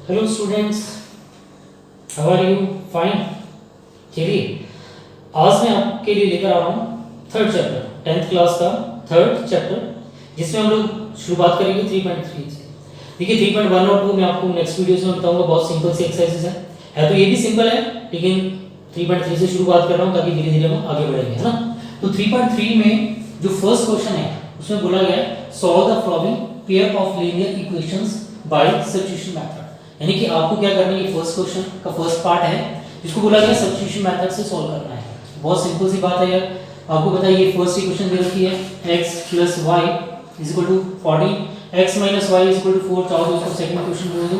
Hello students, how are you? Fine. चलिए, आज मैं आपके लिए लेकर आ रहा हूँ थर्ड चैप्टर, 10th क्लास का थर्ड चैप्टर, जिसमें हम लोग शुरुआत करेंगे 3.3 से। देखिए 3.1 और 2 मैं आपको नेक्स्ट वीडियोस में बताऊंगा। बहुत सिंपल सी एक्सरसाइजेज है तो ये भी सिंपल है, लेकिन 3.3 से शुरुआत कर रहा हूँ ताकि धीरे धीरे हम आगे बढ़ेंगे, है ना। तो 3.3 में जो फर्स्ट क्वेश्चन है उसमें बोला गया है solve the following pair of linear equations bye substitution method. यानी कि आपको क्या करना है, ये फर्स्ट क्वेश्चन का फर्स्ट पार्ट है जिसको बोला गया सब्स्टिट्यूशन मेथड से सॉल्व करना है। बहुत सिंपल सी बात है यार। आपको पता है ये फर्स्ट इक्वेशन दे रखी है x + y = 40, x - y = 4। चाहो तो इसको सेकंड क्वेश्चन बोल दो।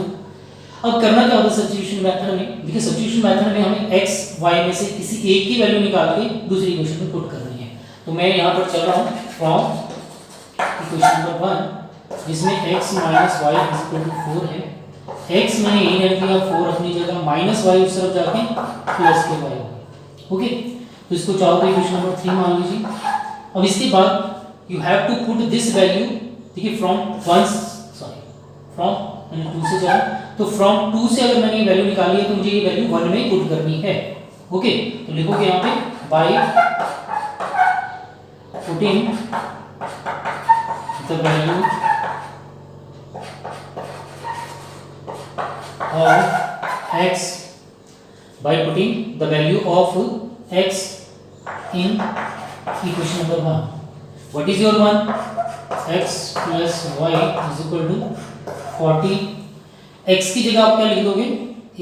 अब करना क्या होता है सब्स्टिट्यूशन मेथड में? देखिए सब्स्टिट्यूशन मेथड में हमें x y में से किसी एक की वैल्यू निकाल के दूसरी इक्वेशन में पुट करनी है। तो मैं यहां पर चल रहा हूं फ्रॉम इक्वेशन नंबर 1 जिसमें x - y = 4 है। x मैंने यही रख दिया 4 अपनी जगह, माइनस y उस तरफ जाके प्लस के y होगा। ओके, तो इसको चाहो तो इक्वेशन नंबर 3 मान लीजिए। अब इसके बाद you have to put this value, देखिए फ्रॉम 2 से जाए तो फ्रॉम 2 से अगर मैंने ये वैल्यू निकाली है तो मुझे ये वैल्यू 1 में पुट करनी है। ओके, तो लिखोगे यहाँ पे bye putting the value of x, by putting the value of x in equation number 1. What is your 1? x plus y is equal to 40. x की जगह आप क्या लिख दोगे?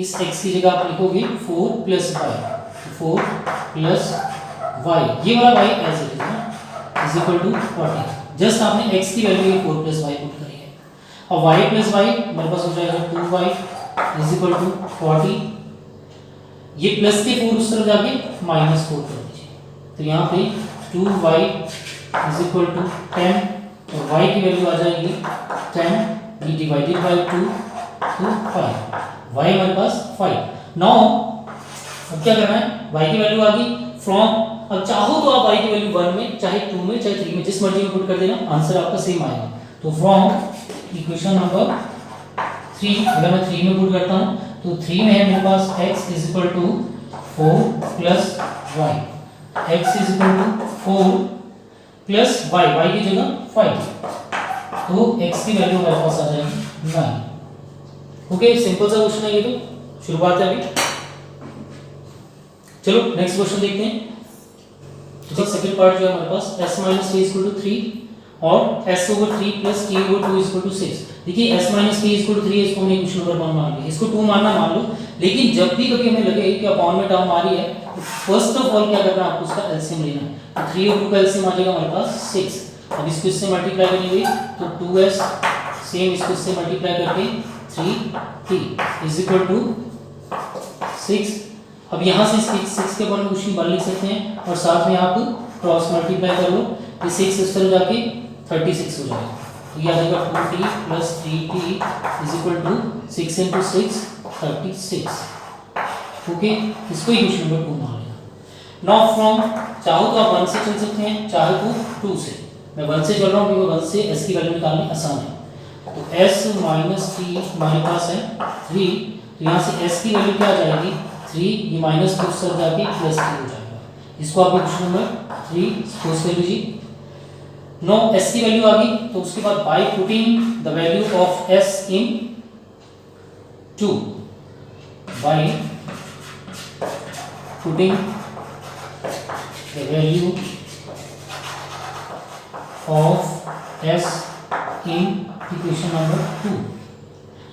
इस x की जगह आप लिखोगे 4 plus y, 4 plus y, ये वाला y as it is ना, is equal to 40। जस्ट आपने x की वैल्यू 4 plus y पुट करी है। अब y plus y मेरे पास हो जाएगा 2y is equal to 40। ये प्लस के 4 उस तरफ जाके -4 कर दीजिए, तो यहाँ पे 2y is equal to 10 और y की वैल्यू आ जाएगी 10, ये डिवाइडेड बाय 2 तो 5, y हमारे पास 5। नाउ अब क्या करना है, y की वैल्यू आ गई फ्रॉम, अब चाहो तो आप y की वैल्यू 1 में, चाहे 2 में, चाहे 3 में, जिस मर्जी में पुट कर देना, आंसर आपका सेम आएगा। तो फ्रॉम इक्वेशन नंबर 3 अगर मैं 3 में पुट करता हूं तो 3 में है मेरे पास x = 4 plus y, x = 4 plus y की जगह 5, तो x की वैल्यू मेरे पास आ जाएगी 9। ओके, सिंपल सा क्वेश्चन है ये, तो शुरुआत है अभी। चलो नेक्स्ट क्वेश्चन देखते हैं। तो सेकंड पार्ट जो है हमारे पास s - t = 3 और s/3 + t/2 = 6। देखिए s - t = 3 इसको हमने इक्वेशन नंबर 1 मान लिया, इसको 2 मानना मान लो, लेकिन जब भी कभी हमें लगे कि अपॉन में टर्म आ रही है तो फर्स्ट ऑफ ऑल क्या करना है, आपको उसका एलसीएम लेना है। तो 3 और 2 का एलसीएम आ जाएगा हमारे पास 6। अब इसको इससे मल्टीप्लाई करेंगे तो 2s, सेम इसको इससे मल्टीप्लाई करके 3t = 6। अब यहां से 6 के ऊपर क्वेश्चन 1 लिख सकते हैं और साथ में आप क्रॉस मल्टीप्लाई कर लो, ये 6 इस तरफ जाके 36 हो जाएगा। तो ये आ जाएगा 2t + 3t = 6 × 6 36। ओके, इसको इक्वेशन नंबर 2 मान लेना। नाउ फ्रॉम, चाहो तो आप 1 से चल सकते हैं, चाहे तो 2 से। मैं 1 से चल रहा हूं क्योंकि 1 से s की वैल्यू निकालनी आसान है। तो s - t हमारे पास है 3, तो यहां से s की वैल्यू क्या आ जाएगी 3, ये माइनस को उस तरफ जाके प्लस 3 हो जाएगा। इसको आप इक्वेशन नंबर 3 सपोज कर लीजिए। नो s की वैल्यू आ गई, तो उसके बाद bye putting the value of s in 2, bye putting the value of s in equation number 2।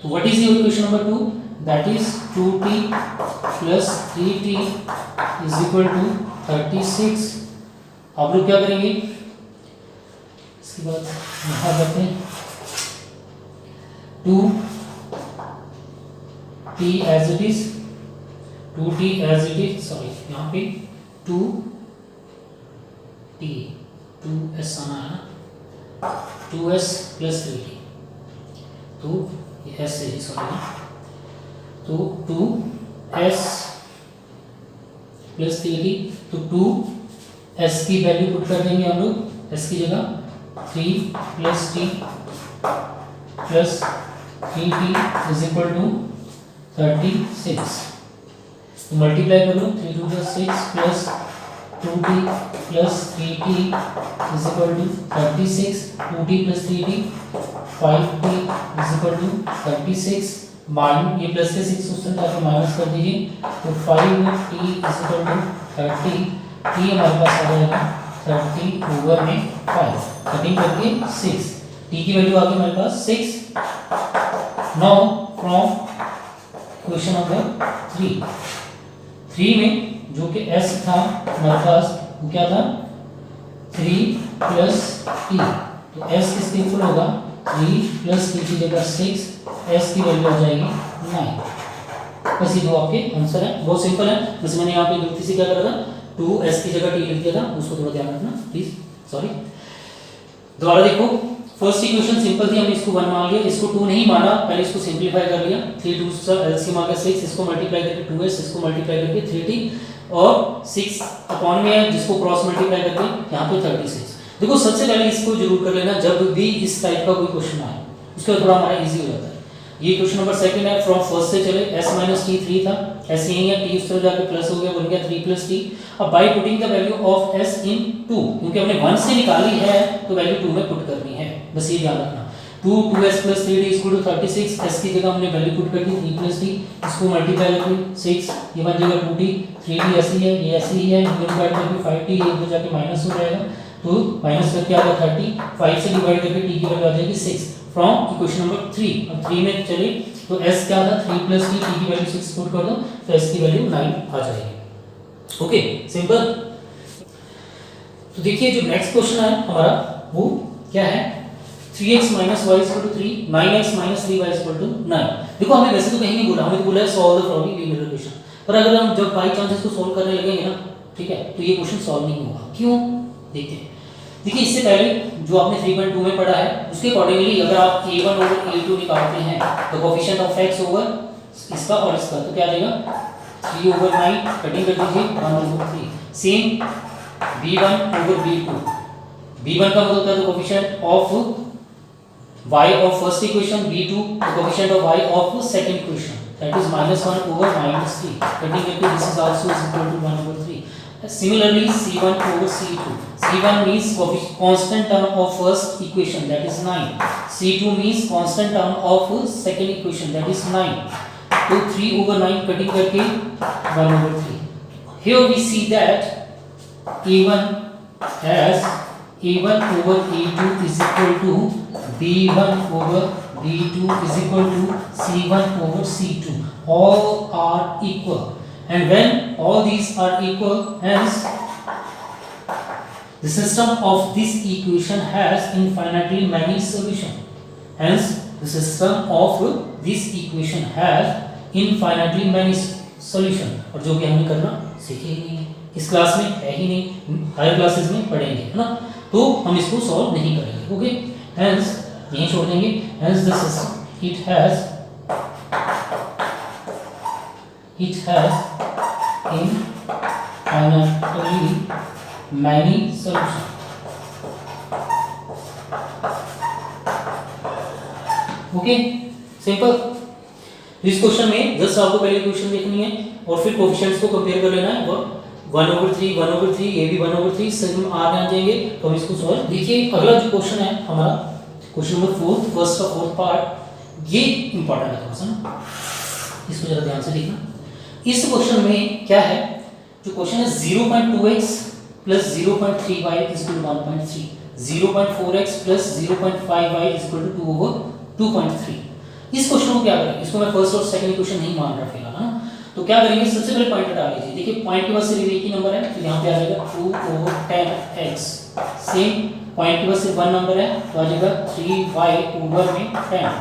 तो what is your equation number 2? That is 2t + 3t = 36। आप लोग क्या करेंगे, इसके बाद यहाँ करते हैं 2t as it is, 2t as it is, sorry यहाँ पे 2t 2s आना है ना, 2s + 3t, तो ये s है सॉरी, तो 2s + 3t, तो 2s की वैल्यू पुट कर देंगे हम लोग, s की जगह 3 + t + 3t = 36। तो मल्टीप्लाई कर लो, 3 2 6 plus 2t plus 3t is equal to 36, 2t plus 3t 5t is equal to 36, मान ये प्लस से 6 उस तरह जाके माइनस कर दीजिए, तो 5t is equal to 30, t हमारे पास आ जाएगा 30 ओवर में 5, कटिंग करके 6, t की वैल्यू आ गई हमारे पास 6। नाउ फ्रॉम क्वेश्चन नंबर 3 में जो कि s था हमारे पास, वो क्या था 3 प्लस t, तो s किसके इक्वल होगा 3 प्लस t की जगह 6, s की वैल्यू आ जाएगी 9। बस ये दो आपके आंसर है, बहुत सिंपल है। जैसे मैंने यहाँ पे गलती से क्या करा था, 2s की जगह t लिख दिया था, उसको थोड़ा ध्यान रखना प्लीज, सॉरी। दोबारा देखो, फर्स्ट इक्वेशन सिंपल थी, हमने इसको 1 मान लिया, इसको 2 नहीं माना, पहले इसको सिंपलीफाई कर लिया, 3 2 से एलसीएम आ गया 6, इसको मल्टीप्लाई करके 2s, इसको मल्टीप्लाई करके 3t और 6 अपॉन में है जिसको क्रॉस मल्टीप्लाई करके यहाँ पे 36। देखो सबसे पहले इसको जरूर कर लेना, जब भी इस टाइप का कोई क्वेश्चन आए उसके बाद थोड़ा हमारा इजी हो जाता है। ये क्वेश्चन नंबर सेकंड है, फ्रॉम फर्स्ट से चले, s - t 3 था, s यही है, t उस तरफ जाके प्लस हो गया, बन गया 3 + t। अब bye putting the value of s इन 2, क्योंकि हमने 1 से निकाली है तो वैल्यू 2 में पुट करनी है, बस ये ध्यान रखना। 2s + 3t = 36, s की जगह हमने वैल्यू पुट कर दी 3 + t, इसको मल्टीप्लाई करके 6, ये बन जाएगा 2t, 3t ऐसी है, ये ऐसी ही है, ये डिवाइड करके 5t, ये इधर जाके माइनस हो जाएगा, तो माइनस करके आ गया 30, 5 से डिवाइड करके t की वैल्यू आ जाएगी 6 फ्रॉम इक्वेशन नंबर 3। अब 3 में चले तो s क्या था 3 + t, t की वैल्यू 6 पुट कर दो तो s की वैल्यू 9 आ जाएगी। Okay simple. तो देखिए जो नेक्स्ट क्वेश्चन है हमारा वो क्या है, 3x - y = 3, 9x - 3y = 9। देखो हमें वैसे तो कहीं नहीं बोला, हमें तो बोला है solve the following linear equation, पर अगर हम जब बाय चांस इसको सॉल्व करने लगेंगे ना, ठीक है, तो ये क्वेश्चन सॉल्व नहीं होगा। क्यों, देखते हैं। देखिए इससे पहले जो आपने 3.2 में पढ़ा है उसके अकॉर्डिंगली अगर आप a1 ओवर a2 निकालते हैं तो कोएफिशिएंट ऑफ x ओवर इसका और इसका, तो क्या आ जाएगा 3 ओवर 9, कटिंग कर दीजिए 1 over 3। Same b1 over b2, b1 का मतलब होता है coefficient of y of first equation, b2 the coefficient of y of second equation, that is -1 over -3, cutting it, this is also is equal to 1 over 3. Similarly c1 over c2, c1 means constant term of first equation, that is 9, c2 means constant term of second equation, that is 9, तो 3 over 9 cutting करके 1 over 3. Here we see that a1 has a1 over a2 is equal to b1 over b2 is equal to c1 over c2, all are equal, and when all these are equal, hence the system of this equation has infinitely many solutions, hence the system of this equation has infinitely many solutions। और जो कि हमने करना सीखे ही नहीं, इस class में है ही नहीं, हायर क्लासेस में पढ़ेंगे, है ना, तो हम इसको सॉल्व नहीं करेंगे। ओके, हेंस यहीं छोड़ देंगे, hence the system it has infinitely many solutions। Okay simple. इस क्वेश्चन में जस्ट आपको पहले इक्वेशन देखनी है और फिर कोएफिशिएंट्स को कंपेयर कर लेना है, और 1/3 ये भी 1/3 सब आ जाएंगे, तो हम इसको सॉल्व। देखिए अगला जो क्वेश्चन है हमारा क्वेश्चन नंबर 4, फर्स्ट का फोर्थ पार्ट, ये इंपॉर्टेंट है थोड़ा सा ना, इसको जरा ध्यान से देखना। इस क्वेश्चन में क्या है, जो क्वेश्चन है 0.2x + 0.3y = 1.3, 0.4x + 0.5y = 2/2.3। इस क्वेश्चन को क्या करेंगे, इसको मैं फर्स्ट और सेकंड इक्वेशन नहीं मान रहा फिलहाल, है ना, तो क्या करेंगे, सबसे पहले पॉइंट हटा लीजिए। देखिए पॉइंट के बाद सिर्फ एक ही नंबर है, तो यहाँ पे आ जाएगा 2/10x, सेम पॉइंट के बाद सिर्फ 1 नंबर है, तो आ जाएगा 3y ओवर में 10,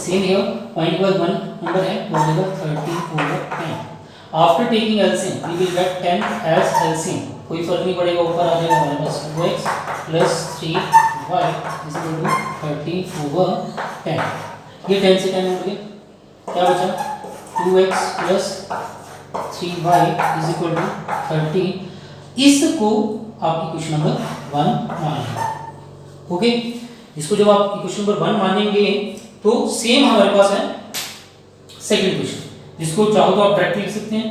सेम हियर पॉइंट के बाद 1 नंबर है, तो आ जाएगा 30/10। After taking LCM we will get 10 as LCM, कोई फर्क नहीं पड़ेगा, ऊपर आ जाएगा हमारे पास 2x + 3y = 30/10। ये 10 से 10 उड़ गया, क्या बचा 2x + 3y = 30। इसको आप इक्वेशन नंबर 1 मानेंगे। ओके, इसको जब आप इक्वेशन नंबर 1 मानेंगे तो सेम हमारे पास है सेकंड इक्वेशन। जिसको चाहो तो आप डायरेक्ट लिख सकते हैं,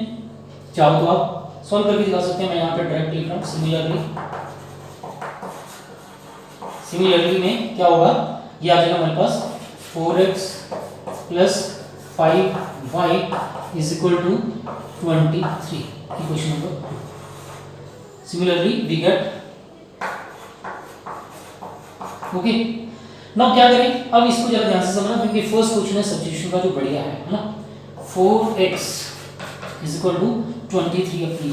चाहो तो आप सॉल्व करके दिखा सकते हैं। मैं यहाँ पे डायरेक्ट लिख रहा हूँ। सिमिलरली में क्या होगा, ये आ जाएगा हमारे पास 4x plus 5y is equal to 23, equation number 2। Similarly we get okay. Now क्या करें, अब इसको जरा ध्यान से समझना, क्योंकि फर्स्ट क्वेश्चन है सब्स्टिट्यूशन का जो बढ़िया है ना। 4x इज इक्वल टू 23 अपनी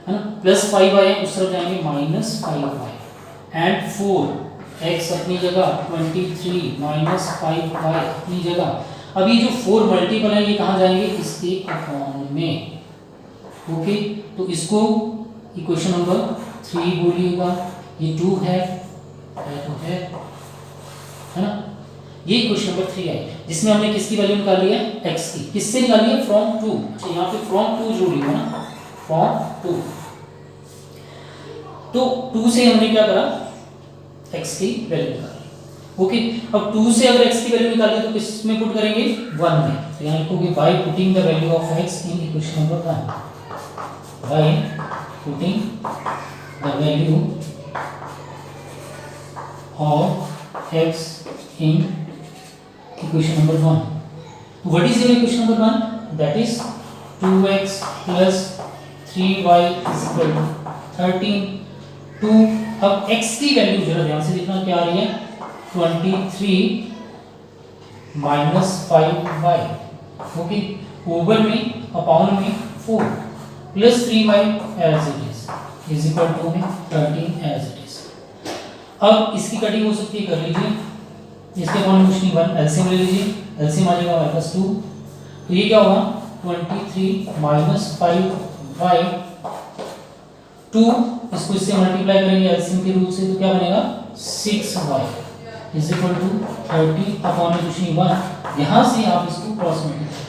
है ना, प्लस 5y है, उस तरफ जाएंगे माइनस 5y, एंड 4x अपनी जगह 23 माइनस 5y अपनी जगह। अभी जो 4 मल्टीपल है ये कहाँ जाएंगे, इसके अपॉन में। ओके, तो इसको इक्वेशन नंबर 3 बोलिएगा। ये 2 है तो है ना, ये इक्वेशन नंबर 3 है, जिसमें हमने किसकी वैल्यू निकाली है, x की। किससे निकाली है, फ्रॉम 2। अच्छा, यहाँ पे फ्रॉम 2 जोड़ लिया ना, फ्रॉम 2। तो 2 से हमने क्या करा, x की वैल्यू निकाली। ओके, अब 2 से अगर x की वैल्यू निकाली तो किस में पुट करेंगे, 1 में। तो यहाँ लिखोगे bye putting the value of x in equation number 1, bye putting the value of x in equation number 1. What is your equation number 1? That is 2x plus 3y is equal to 13. 2, अब x की value जरा ध्यान से देखना क्या आ रही है, 23 minus 5y। Okay, over में अपॉन में 4 plus 3y as it is equal to में 13 एज इट इज। अब इसकी कटिंग हो सकती है, कर लीजिए। इसके अपॉन कुछ नहीं, 1 एलसीएम ले लीजिए। एलसीएम आ जाएगा हमारे पास 2, तो ये क्या होगा 23 माइनस 5y 2, इसको इससे मल्टीप्लाई करेंगे एलसीएम के रूल से, तो क्या बनेगा 6y is equal to 30 upon में कुछ नहीं 1। यहाँ से आप इसको क्रॉस मल्टीप्लाई,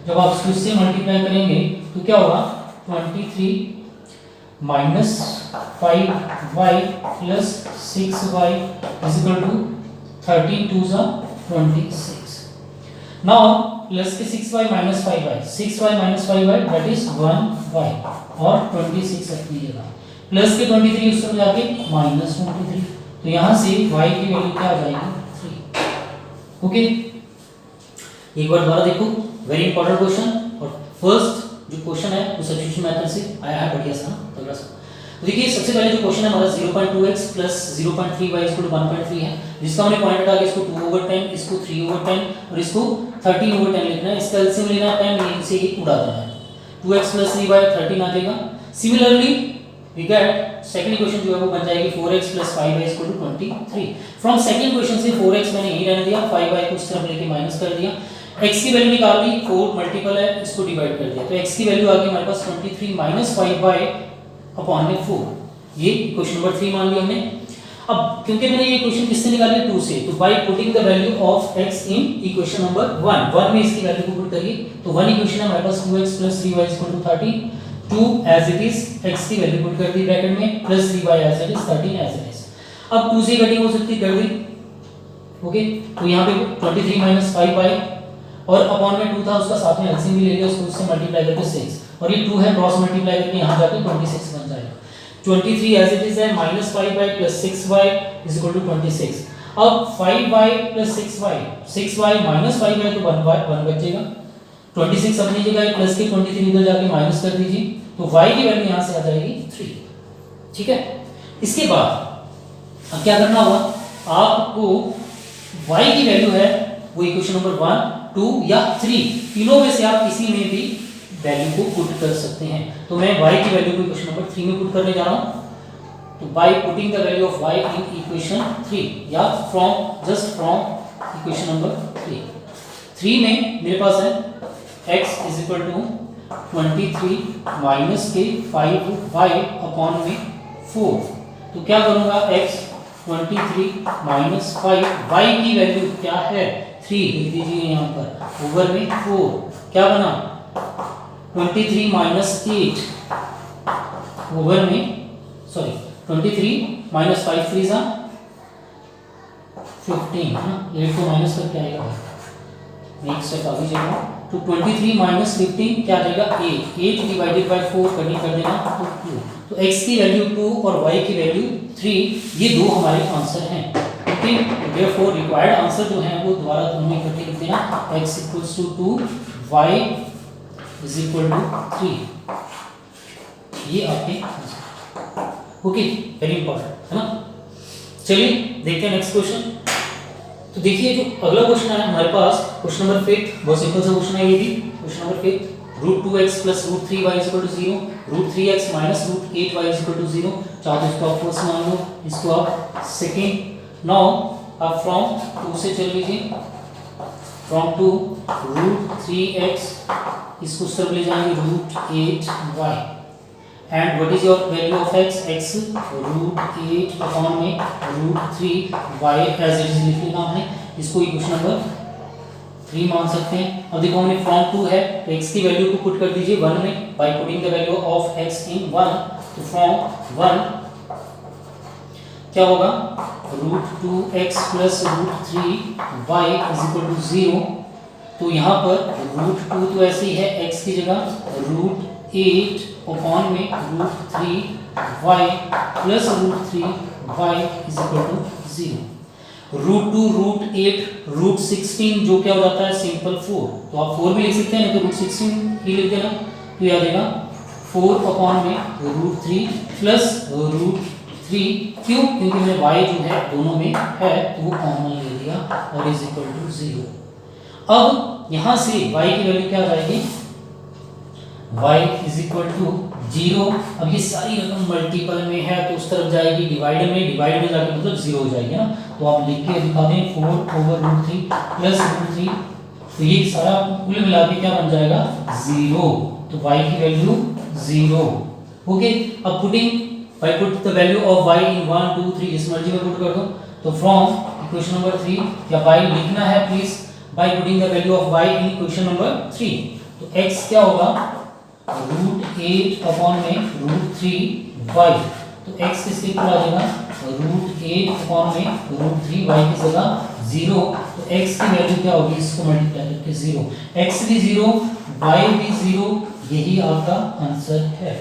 जब आप इसको इससे मल्टीप्लाई करेंगे तो क्या होगा 23 minus 5y plus 6y is equal to 13 2 सा 26। नाउ प्लस के 6y minus 5y, 6y minus 5y that is 1y, और 26 अपनी जगह, प्लस के 23 उस तरफ जाके माइनस 23, तो यहाँ से y की वैल्यू क्या आ जाएगी 3। ओके, एक बार दोबारा देखो, वेरी इंपॉर्टेंट क्वेश्चन। और फर्स्ट जो क्वेश्चन है वो सब्स्टिट्यूशन मेथड से आया है, बढ़िया सा ना, तगड़ा सा। तो देखिए सबसे पहले जो क्वेश्चन है हमारा 0.2x plus 0.3y equal to 1.3 है, जिसका हमने पॉइंट हटा के इसको 2/10, इसको 3/10 और इसको 13/10 लिखना है। इसका एलसीएम लेना है 10, यहीं से ही उड़ा देना है। 2x प्लस 3y 13 आ जाएगा। Similarly we get second equation जो है वो बन जाएगी 4x plus 5y equal to 23। From second equation से 4x मैंने यहीं रहने दिया, 5y को उस तरफ लेके माइनस कर दिया, x की वैल्यू निकाल ली, 4 मल्टीपल है, इसको डिवाइड कर दिया, तो x की वैल्यू आ गई हमारे पास 23 माइनस 5y अपॉन में 4। ये क्वेश्चन नंबर 3 मान लिया हमने। अब क्योंकि मैंने ये क्वेश्चन किससे निकाली है, 2 से, तो bye putting the value of x in equation number 1 में इसकी वैल्यू को पुट करिए, तो 1 इक्वेशन है हमारे पास 2x plus 3y equal to 30, 2 as it is, x की वैल्यू पुट कर दी ब्रैकेट में, plus 3y as it is, 13 as it is. अब 2 से कटिंग हो सकती, कर दी। ओके, तो यहाँ पे 23 माइनस 5y और अपॉन में 2 था, उसका साथ में एलसीएम भी ले लिया, उसको उससे मल्टीप्लाई करके 6, और ये 2 है, क्रॉस मल्टीप्लाई करके यहाँ जाके 26 बन जाएगा। 23 एज इट इज है, minus 5y plus 6y is equal to 26। अब 5y plus 6y, 6y minus 5y तो 1 बचेगा, 26 अपनी जगह, प्लस के 23 इधर जाके माइनस कर दीजिए, तो y की वैल्यू यहाँ से आ जाएगी 3। ठीक है, इसके बाद अब क्या करना होगा, आपको y की वैल्यू है वो इक्वेशन नंबर 1, 2 या 3 तीनों में से आप किसी में भी वैल्यू को पुट कर सकते हैं। तो मैं y की वैल्यू को इक्वेशन नंबर 3 में पुट करने जा रहा हूं, तो bye putting the value of y in equation 3 या जस्ट फ्रॉम इक्वेशन नंबर 3 में मेरे पास है x is equal to 23 minus के 5y अपॉन में 4, तो क्या करूंगा x 23 माइनस 5y की वैल्यू क्या है 3 लिख दीजिए यहाँ पर, ओवर में 4 क्या बना 23 माइनस 8 ओवर में, सॉरी 23 माइनस 5 3 सा 15 है ना, 8 को माइनस करके आएगा, मैं एक स्टेप आगे चल रहा हूँ, तो 23 माइनस 15 क्या आ जाएगा 8, 8 डिवाइडेड बाय 4 करनी कर देना तो 2। तो x की वैल्यू 2 और y की वैल्यू 3, ये दो हमारे आंसर हैं। ओके, देयरफॉर रिक्वायर्ड आंसर जो है वो दोबारा दोनों इकट्ठे लिख देना, x equals to 2, y is equal to 3, ये आपके आंसर। ओके, वेरी इंपॉर्टेंट है ना। चलिए देखते हैं नेक्स्ट क्वेश्चन। तो देखिए जो अगला क्वेश्चन है हमारे पास, क्वेश्चन नंबर 5, बहुत सिंपल सा क्वेश्चन है ये भी। Question number 5, √2x + √3y = 0, √3x - √8y = 0। चाहो तो इसको आप फर्स्ट मान लो, इसको आप सेकंड। नाउ आप फ्रॉम 2 से चल लीजिए, फ्रॉम 2 √3x, इसको उस तरफ ले जाएंगे √8y, and what is your value of x, x √8 upon में √3y एज इट इज लिख लेना हमने। इसको इक्वेशन नंबर 3 मान सकते हैं। अब देखो हमने फ्रॉम 2 है तो x की वैल्यू को पुट कर दीजिए 1 में bye putting the value of x इन 1। तो फ्रॉम 1 क्या होगा, √2x + √3y = 0। तो यहाँ पर √2 तो ऐसे ही है, x की जगह √8 अपॉन में √3y + √3y = 0। √2 √8 √16 जो क्या हो जाता है सिंपल 4, तो आप 4 भी लिख सकते हैं, नहीं तो √16 ही लिख देना, तो ये आ जाएगा 4 अपॉन में √3 + √3। क्यों? क्योंकि मैंने y जो है दोनों में है तो वो कॉमन ले लिया और इज इक्वल टू 0। अब यहाँ से y की वैल्यू क्या आ जाएगी, y इज इक्वल टू 0। अब ये सारी रकम मल्टीपल में है तो उस तरफ जाएगी डिवाइड में, डिवाइड में जाके मतलब 0 हो जाएगी ना। तो आप लिख के दिखा दें 4/√3 + √3, तो ये सारा कुल मिला के क्या बन जाएगा 0। तो y की वैल्यू 0। ओके, अब putting buy put the value of y इन 1 2 3, इस मर्जी में पुट कर दो। तो फ्रॉम इक्वेशन नंबर 3, या y लिखना है please bye putting the value of y in equation number 3। तो x क्या होगा, √8 अपॉन में √3y, तो x किसके इक्वल आ जाएगा, √8 अपॉन में √3y की जगह 0। तो x की वैल्यू क्या होगी, इसको मल्टीप्लाई करके 0, x भी 0 y भी 0, यही आपका आंसर है।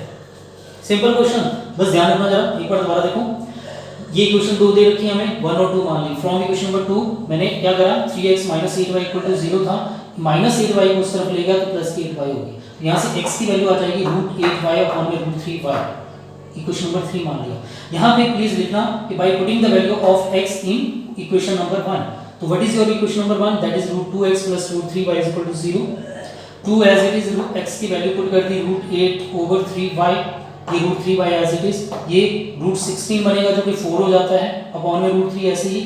सिंपल क्वेश्चन, बस ध्यान रखना जरा, एक बार दोबारा देखो। ये इक्वेशन 2 दे रखी है हमें, 1 और 2 मान ली। फ्रॉम इक्वेशन नंबर 2 मैंने क्या करा, 3x - 8y = 0 था, -8y को उस तरफ ले गया तो +8y होगी। यहाँ से x की वैल्यू आ जाएगी √8y अपॉन में √3y, इक्वेशन नंबर 3 मान लिया। यहाँ पे प्लीज लिखना कि by putting the value of x in equation number 1। तो what is your equation number 1, that is √2x + √3y = 0। 2 as it is, x की वैल्यू पुट कर दी √8/3y, ये √3y एज इट इज, ये √16 बनेगा जो कि 4 हो जाता है, अपॉन में √3 ऐसे ही,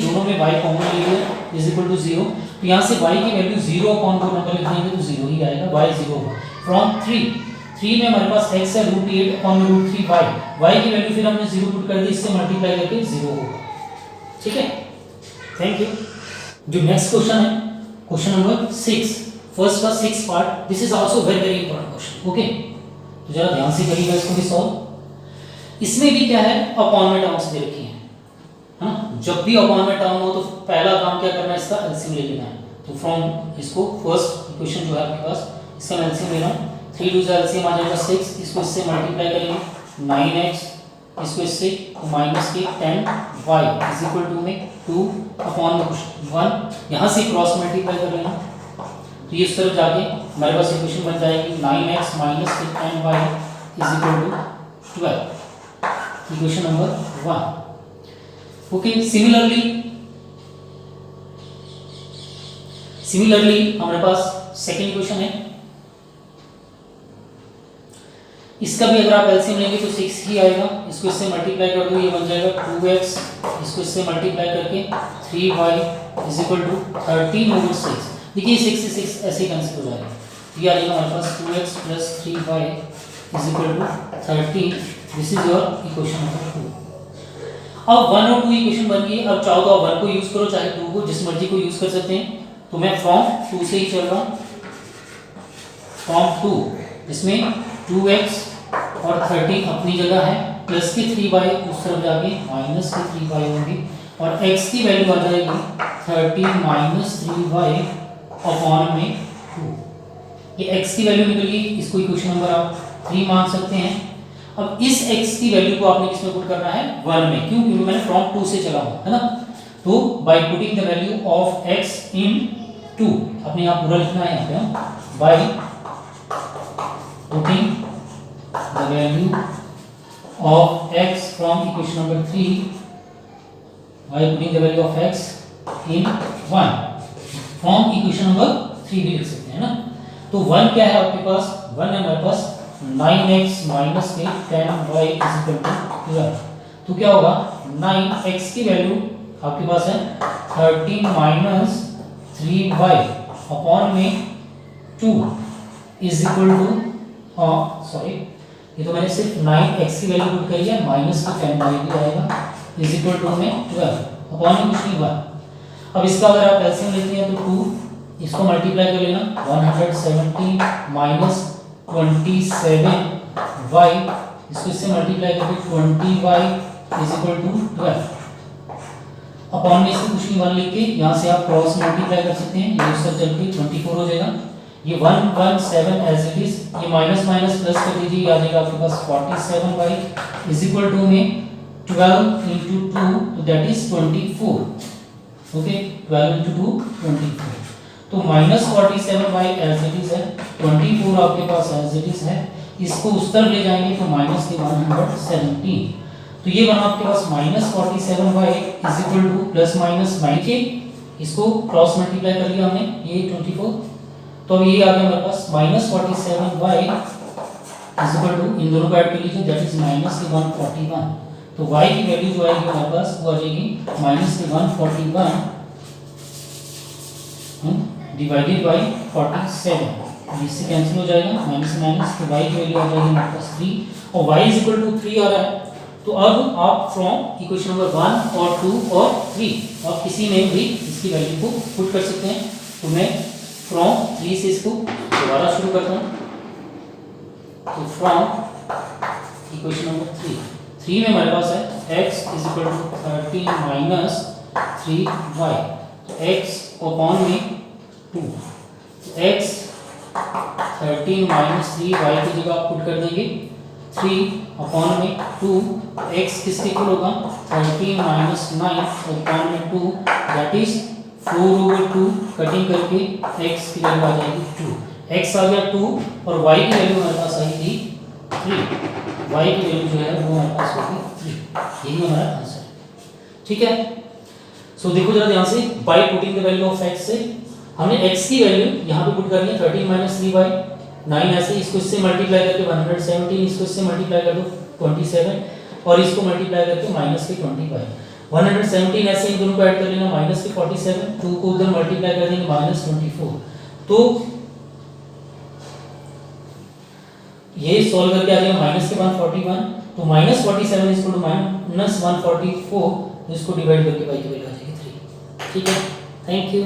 दोनों में y कॉमन ले लिया इज इक्वल टू 0। तो यहाँ से y की वैल्यू 0 अपॉन 2 नंबर लिख देंगे तो 0 ही आएगा, y 0 होगा। फ्रॉम 3 में हमारे पास x है √8 अपॉन में √3y, y की वैल्यू फिर हमने 0 पुट कर दी, इससे मल्टीप्लाई करके 0 होगा। ठीक है, थैंक यू। जो नेक्स्ट क्वेश्चन है, क्वेश्चन नंबर 6, फर्स्ट का 6 part, this is also very very important question. Okay, तो जरा ध्यान से करिएगा इसको भी सॉल्व। इसमें भी क्या है, अपॉन में टर्म्स दे रखी हैं, है ना। जब भी अपॉन में टर्म हो तो पहला काम क्या करना है, इसका एलसीएम ले लेना है। तो फ्रॉम इसको फर्स्ट इक्वेशन जो है आपके पास, इसका एलसीएम ले रहा हूं, 3 2 से एलसीएम आ जाएगा 6, इसको इससे मल्टीप्लाई करेंगे 9x, इसको इससे -10y = 2 में 2 अपॉन में 1, यहां से क्रॉस मल्टीप्लाई कर लेना, तो ये इस तरफ जाके हमारे पास इक्वेशन बन जाएगी 9x - 10y = 12, equation number 1। Okay, similarly हमारे पास सेकंड इक्वेशन है, इसका भी अगर आप एलसीएम लेंगे तो 6 ही आएगा, इसको इससे मल्टीप्लाई कर दो, ये बन जाएगा 2x, इसको इससे मल्टीप्लाई करके 3y = 13/6। देखिए 6 से 6 ऐसे कैंसिल हो जाएगा, ये आ जाएगा हमारे पास 2x + 3y = 13। This is your equation number 2। अब 1 और 2 इक्वेशन बन गई। अब चाहो तो आप 1 को यूज करो, चाहे 2 को, जिस मर्जी को यूज कर सकते हैं। तो मैं फ्रॉम 2 से ही चल रहा हूँ, फ्रॉम 2, इसमें 2x और 13 अपनी जगह है, प्लस के 3y उस तरफ जाके माइनस के 3y होंगी, और x की वैल्यू आ जाएगी 13 - 3y अपॉन में 2। ये x की वैल्यू निकल गई, इसको इक्वेशन नंबर आप 3 मान सकते हैं। अब इस x की वैल्यू को आपने किसमें पुट करना है, 1 में, क्यों, क्योंकि मैंने फ्रॉम 2 से चला हूं, है ना। तो bye putting the value of x इन 2, अपने यहाँ पूरा लिखना है यहाँ पे, bye putting the value of x from equation number 3 by putting the value of x in 1 from equation number 3 भी लिख सकते हैं ना। तो 1 क्या है आपके पास, 1 है हमारे पास 9x माइनस के 10y इज इक्वल टू 12। तो क्या होगा, 9x की वैल्यू आपके पास है 13 माइनस 3y अपॉन में 2 इज इक्वल टू, सॉरी ये तो मैंने सिर्फ 9x की वैल्यू पुट करी है, माइनस का 10y भी आएगा इज इक्वल टू में 12 अपॉन में कुछ नहीं 1। अब इसका अगर आप एलसीएम लेते हैं तो 2, इसको मल्टीप्लाई कर लेना, 170 माइनस 27y, इसको इससे मल्टीप्लाई करके 20y is equal to 12 upon में इसको कुछ नहीं 1 लिख के यहाँ से आप क्रॉस मल्टीप्लाई कर सकते हैं, ये उससे चल के 24 हो जाएगा। ये 117 एज इट इज, ये माइनस माइनस प्लस कर दीजिए, आ जाएगा आपके पास 47y इज इक्वल टू में 12 into 2, तो दैट इज 24। Okay, 12 into 2 24। तो minus 47y as it is है, 24 आपके पास एज इट इज है, इसको उस तरफ ले जाएंगे तो माइनस के 117, तो ये बना आपके पास minus 47y is equal to plus minus 9, इसको क्रॉस मल्टीप्लाई कर लिया हमने, ये 24, तो अब ये आ गया हमारे पास minus 47y is equal to, इन दोनों को ऐड कर लीजिए, दैट इज माइनस के 141। तो y की वैल्यू जो आएगी हमारे पास वो आ जाएगी माइनस के 141 डिवाइडेड बाय 47, इससे कैंसिल हो जाएगा माइनस माइनस, तो y की वैल्यू आ जाएगी हमारे पास 3 और y इज इक्वल टू 3 आ रहा है। तो अब आप फ्रॉम इक्वेशन नंबर 1 और 2 और 3 आप किसी में भी इसकी वैल्यू को पुट कर सकते हैं। तो मैं फ्रॉम 3 से इसको दोबारा शुरू करता हूँ। तो फ्रॉम इक्वेशन नंबर 3 में हमारे पास है x is equal to 13 minus 3y, तो x अपॉन में 2, x 13 माइनस 3y की जगह आप पुट कर देंगे 3 अपॉन में 2, x किसके इक्वल होगा 13 माइनस 9 अपॉन में 2, दैट इज 4/2, कटिंग करके x की वैल्यू आ जाएगी 2, x आ गया 2 और y की वैल्यू हमारे पास आई थी 3, y की वैल्यू जो है वो हमारे पास होगी 3, यही हमारा आंसर है। ठीक है, सो देखो जरा ध्यान से, bye putting the value of x से हमने x की वैल्यू यहाँ पे पुट करनी है 13 माइनस 3y, 9 ऐसे, इसको इससे मल्टीप्लाई करके 117, इसको इससे मल्टीप्लाई कर दो 27 और इसको मल्टीप्लाई करके माइनस के 25, 117 ऐसे इन दोनों को ऐड कर लेना, माइनस के 47, 2 को उधर मल्टीप्लाई कर देंगे माइनस 24, तो ये सॉल्व करके आ जाएगा माइनस के 141, तो minus 47 is equal to minus 144, तो इसको डिवाइड करके y की वैल्यू आ जाएगी 3। ठीक है, थैंक यू।